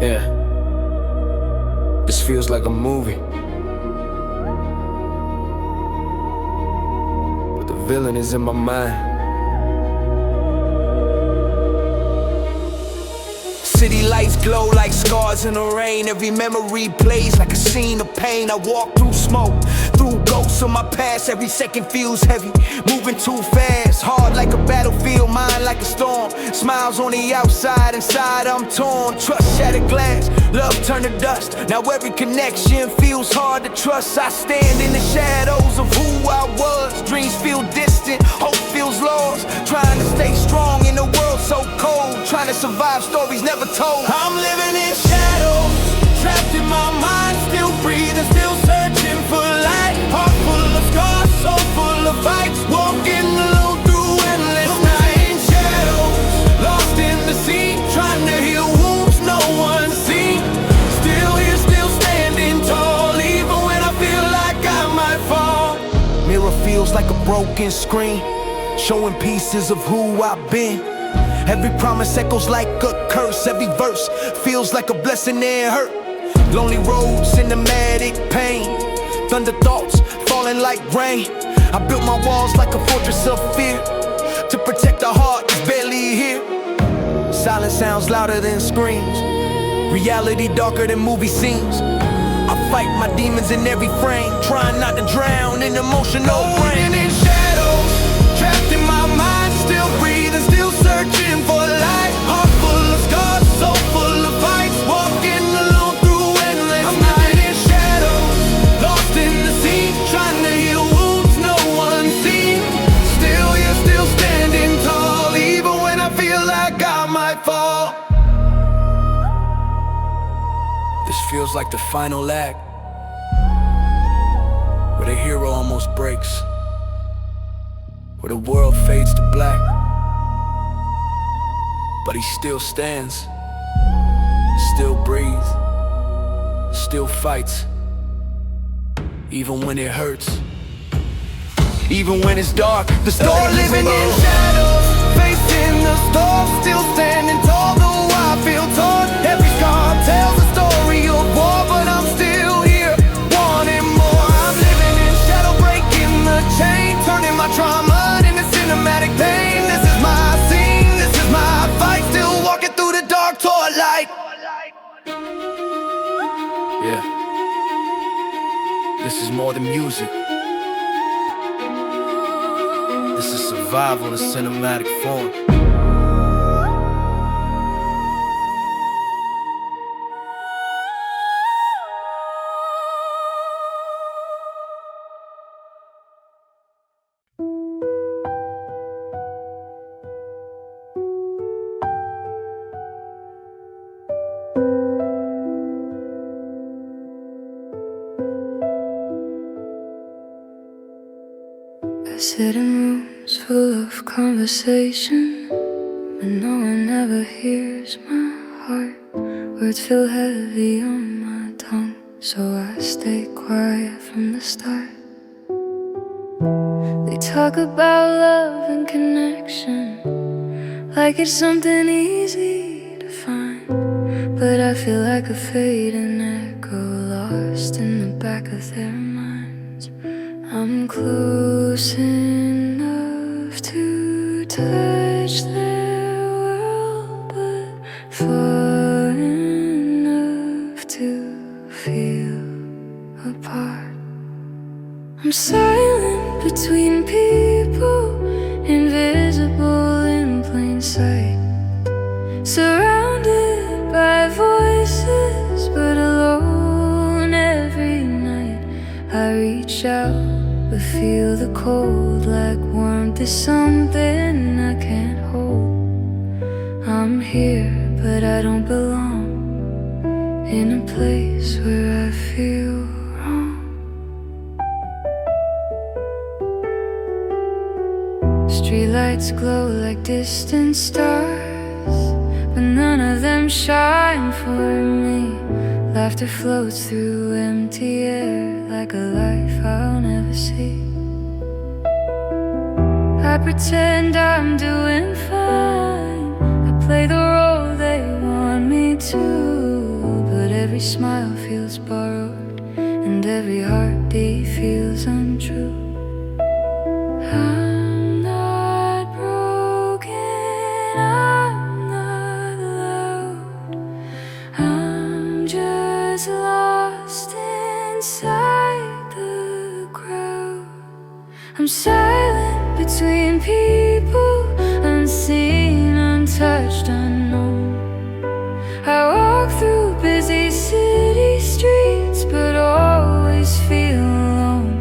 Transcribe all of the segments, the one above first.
Yeah, this feels like a movie, but the villain is in my mind. City lights glow like scars in the rain. Every memory plays like a scene of pain. I walk through smoke, through ghosts of my past. Every second feels heavy, moving too fast. Hard like a battlefield, mind like a storm. Smiles on the outside, inside I'm torn. Trust shattered glass, love turned to dust. Now every connection feels hard to trust. I stand in the shadows of who I was. Dreams feel distant, hope feels lost. Trying to stay strong in a world so cold. Trying to survive stories never told. I'm living in shadows, trapped in my mind, still breathing, still searching for light. Heart full of scars, soul full of fights. Walking alone through endless night. In shadows, lost in the sea, trying to heal wounds no one's seen. Still here, still standing tall, even when I feel like I might fall. Mirror feels like a broken screen, showing pieces of who I've been. Every promise echoes like a curse. Every verse feels like a blessing and hurt. Lonely roads, cinematic pain. Thunder thoughts falling like rain. I built my walls like a fortress of fear, to protect a heart that's barely here. Silence sounds louder than screams, reality darker than movie scenes. I fight my demons in every frame, trying not to drown in emotional rain. In shadows, trapped in my mind, still breathing, still searching for light. Heart full of scars, soul full of fights. Walking alone through endless night. In shadows, lost in the sea, trying to heal wounds no one's seen. Still here, still standing tall, even when I feel like I might fall. This feels like the final act, where the hero almost breaks, where the world fades to black, but he still stands, still breathes, still fights, even when it hurts, even when it's dark. The storm living in shadows, facing the storm, still standing tall, though I feel torn. Every scar tells a story of war, but I'm still here, wanting more. I'm living in shadow, breaking the chain, turning my trauma into cinematic pain. This is my scene, this is my fight, still walking through the dark toward light. Yeah, this is more than music. This is survival in cinematic form. I sit in rooms full of conversation, but no one ever hears my heart. Words feel heavy on my tongue, so I stay quiet from the start. They talk about love and connection like it's something easy to find, but I feel like a fading echo lost in the back of their minds. I'm close enough to touch their world, but far enough to feel apart. I'm silent between people, invisible in plain sight, surrounded by voices, but alone every night. I reach out but feel the cold, like warmth is something I can't hold. I'm here, but I don't belong in a place where I feel wrong. Streetlights glow like distant stars, but none of them shine for me. Laughter floats through empty air like a life I'll never see. I pretend I'm doing fine, I play the role they want me to. every smile feels borrowed, and every heartbeat feels untrue. I'm not broken, I'm not loud, I'm just lost inside the crowd. I'm silent between people, unseen, untouched, unknown. I walk through busy city streets, but always feel alone.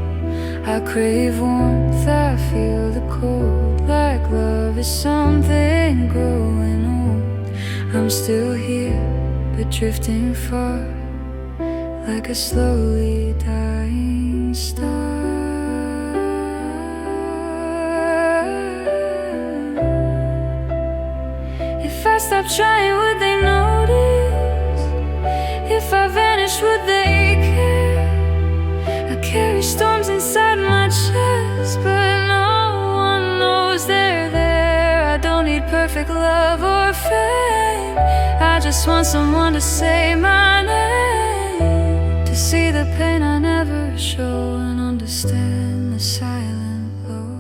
I crave warmth, I feel the cold, like love is something growing old. I'm still here, but drifting far, like a slowly dying star. If I stop trying, would they notice? If I vanish, would they care? I carry storms inside my chest, but no one knows they're there. I don't need perfect love or fame, I just want someone to say my name, to see the pain I never show and understand the silent blow.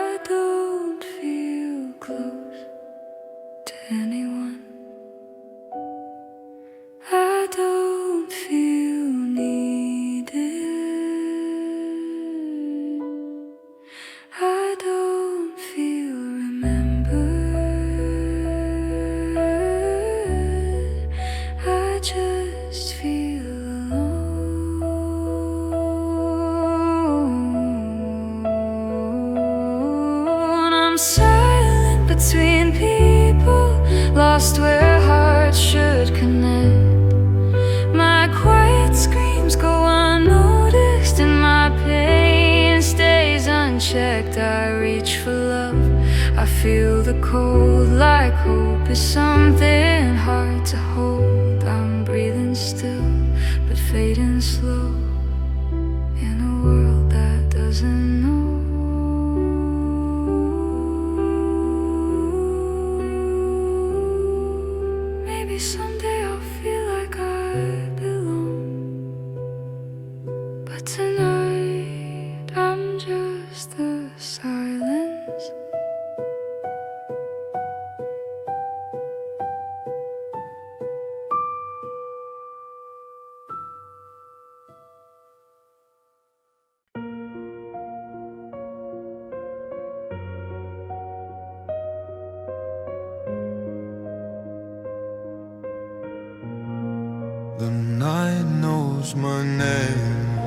I don't feel close to anyone, I don't feel needed, I don't feel remembered, I just feel alone. I'm silent between people, lost where hearts should connect. My quiet screams go unnoticed, and my pain stays unchecked. I reach for love, I feel the cold, like hope is something hard to hold. I'm breathing still, but fading slow, in a world that doesn't know. Maybe someday I'll feel like I belong, but tonight I'm just the silence. The night knows my name,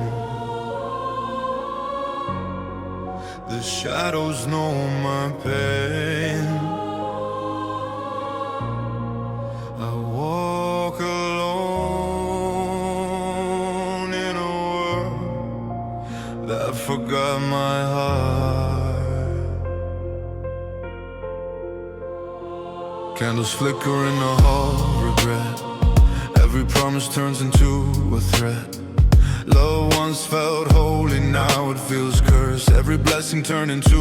the shadows know my pain. I walk alone in a world that forgot my heart. Candles flicker in the hall, regret. Every promise turns into a threat. Love once felt holy, now it feels cursed. Every blessing turned into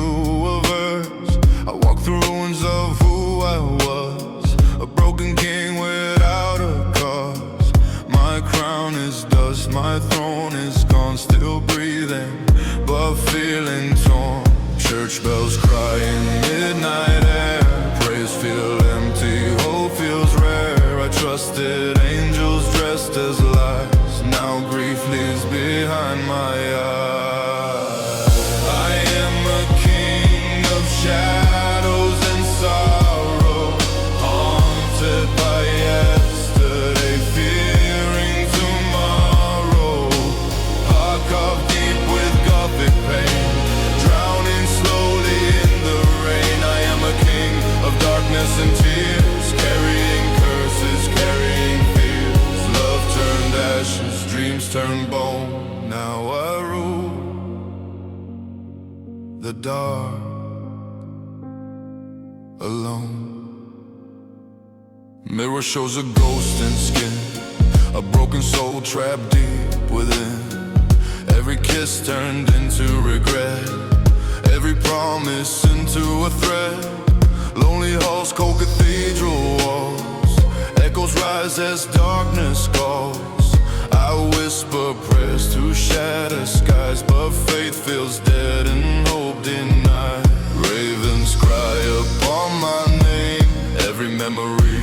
a verse. I walk through ruins of who I was, a broken king without a cause. My crown is dust, my throne is gone, still breathing, but feeling torn. Church bells cry in midnight air, prayers feel empty, hope feels rare. I trusted angels dressed as lies, now grief leaves behind my eyes. I am a king of shadows and sorrow, haunted by yesterday, fearing tomorrow. Heart carved deep with gothic pain, drowning slowly in the rain. I am a king of darkness and tears, carrying curses, carrying fears. Love turned ashes, dreams turned bone. Now I rule the dark alone. Mirror shows a ghost in skin, a broken soul trapped deep within. Every kiss turned into regret, every promise into a threat. Lonely halls, cold cathedral walls, Echoes rise as darkness calls. I whisper prayers to shatter skies, but faith feels dead and hope denied. Ravens cry upon my name. Every memory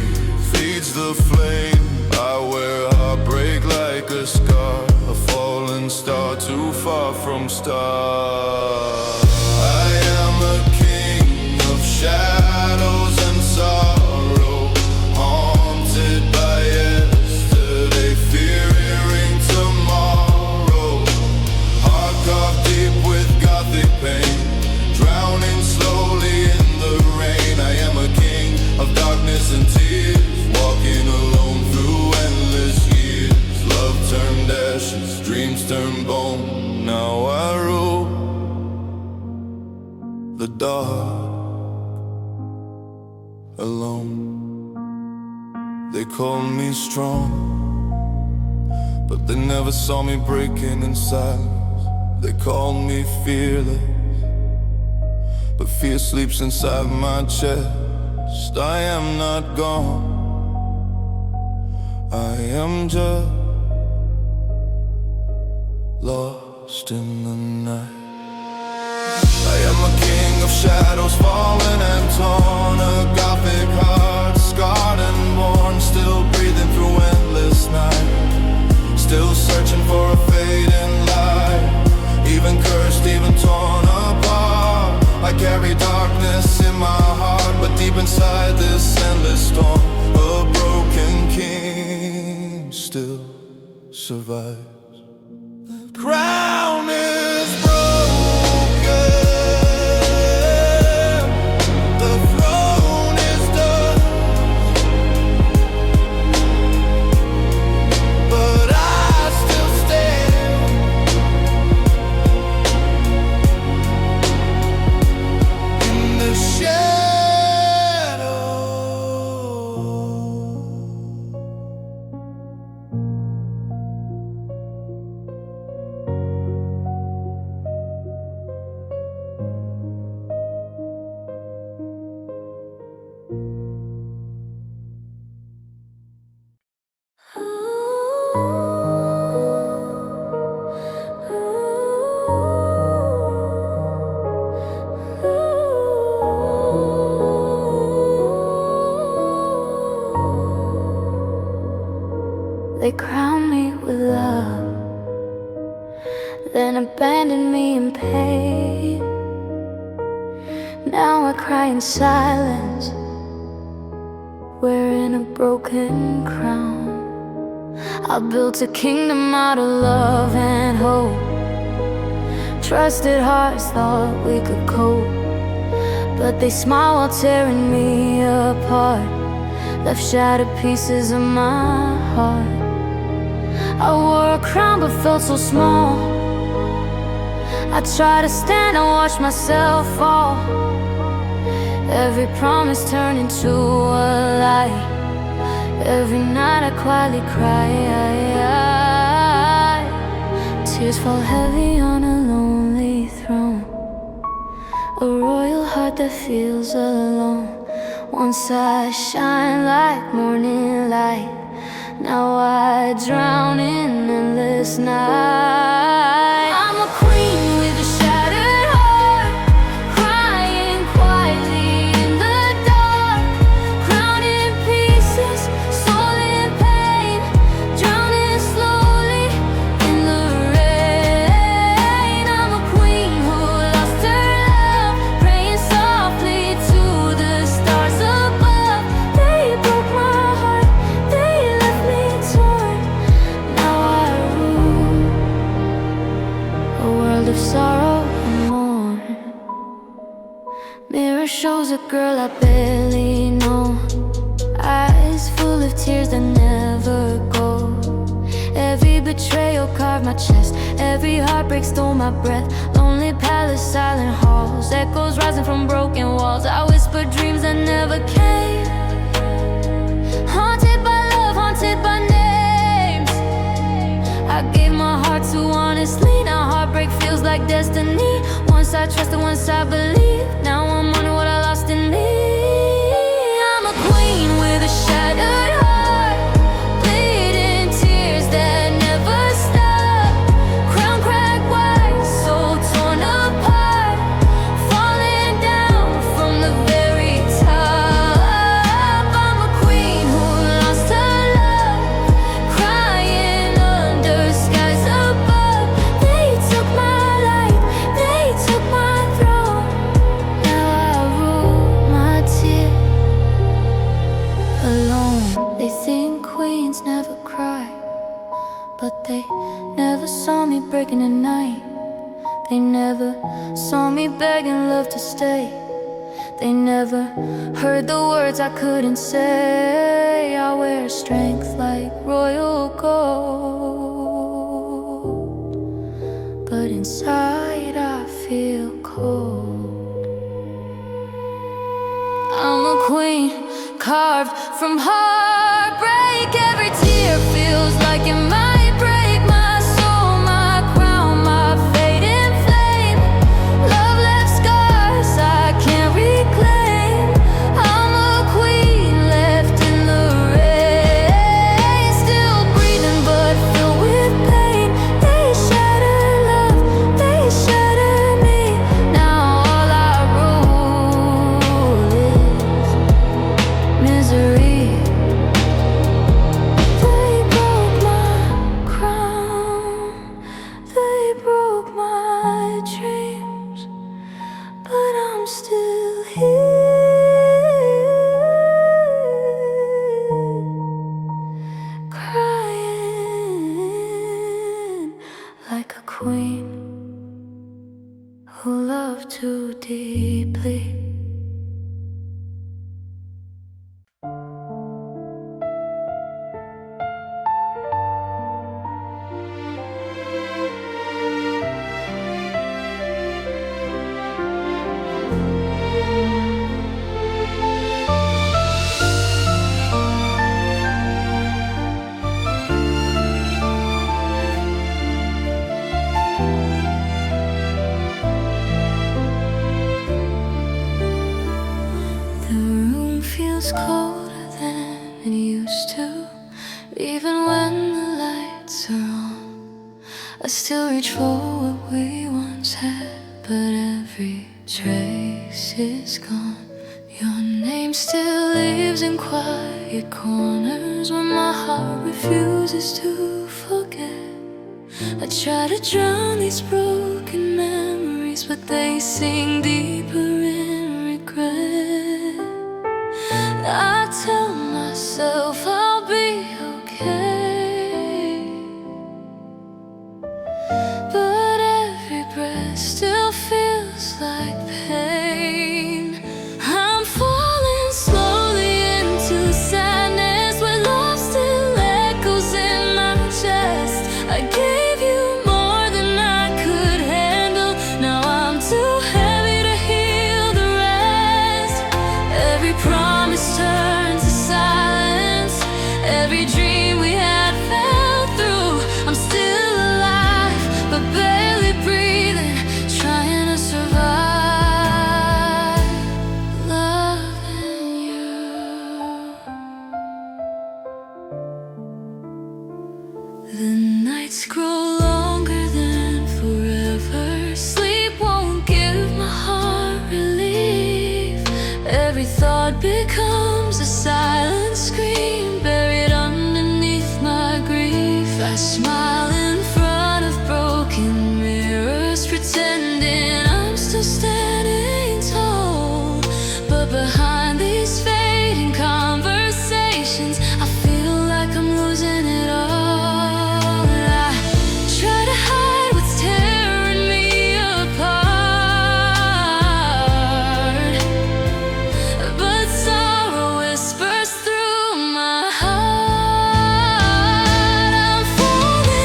feeds the flame. I wear heartbreak like a scar, a fallen star too far from star. I am a king of shadows and sorrow, haunted by yesterday, fearing tomorrow. Heart carved deep with gothic pain, drowning slowly in the rain. I am a king of darkness and tears, walking alone through endless years. Love turned ashes, dreams turned bone. Now I rule the dark alone. They call me strong, but they never saw me breaking in silence. They call me fearless, but fear sleeps inside my chest. I am not gone, I am just lost in the night. I am a king of shadows, fallen and torn, a gothic heart, scarred and worn, still breathing through endless night, still searching for a fading light, even cursed, even torn apart. I carry darkness in my heart, but deep inside this endless storm, a broken king still survives. The crown is broken, the throne is done, but I still stand in the shadow. They crowned me with love, then abandoned me in pain. Now I cry in silence, wearing a broken crown. I built a kingdom out of love and hope. Trusted hearts thought we could cope, but they smile while tearing me apart, left shattered pieces of my heart. I wore a crown but felt so small. I tried to stand and watch myself fall. Every promise turned into a lie. Every night I quietly cry. Tears fall heavy on a lonely throne, a royal heart that feels alone. Once I shine like morning light, now I drown in endless night. I'm a queen with a shattered heart, crying quietly in the dark, crowned in pieces, soul in pain, drowning slowly in the rain. I'm a queen who lost her love, praying softly to the stars above. They broke my heart, they left me torn. Now I rule a world of sorrow and mourn. Mirror shows a girl I barely know, eyes full of tears that never go. Every betrayal carved my chest, every heartbreak stole my breath. Lonely palace, silent halls, echoes rising from broken walls. I whispered dreams that never came, haunted by love, haunted by names. I gave my heart to honestly, now heartbreak feels like destiny. Once I trusted, once I believed, now I'm wondering what I lost in me. I'm a queen with a shattered heart, but they never saw me breaking at night. They never saw me begging love to stay. They never heard the words I couldn't say. I wear strength like royal gold, but inside I feel cold. I'm a queen, carved from heartbreak. Every tear feels like it might break my soul, my crown, my fading flame. Love left scars I can't reclaim. I'm a queen left in the rain, still breathing but filled with pain. They shatter love, they shatter me. Now all I rule is misery. They broke my crown, they broke my dreams, but I'm still here, crying like a queen who loved too deeply. The room feels colder than it used to. Even when the lights are on, I still reach for what we once had, but every trace is gone. Your name still lives in quiet corners where my heart refuses to forget. I try to drown these broken memories, but they sink deeper in regret. I tell myself I'll be okay, but every breath still feels like pain. I'm falling slowly into sadness, where love still echoes in my chest. I gave you more than I could handle. Now I'm too heavy to heal the rest. Every promise turned to silence. Every dream we had fell through. I'm still alive, but barely breathing, trying to survive. Loving you. The nights grow longer than forever. Sleep won't give my heart relief. Every thought becomes a silent scream buried underneath my grief. I smile in front of broken mirrors, pretending I'm still standing tall. But behind these fading conversations, I feel like I'm losing it all. I try to hide what's tearing me apart, but sorrow whispers through my heart. I'm falling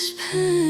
this pain.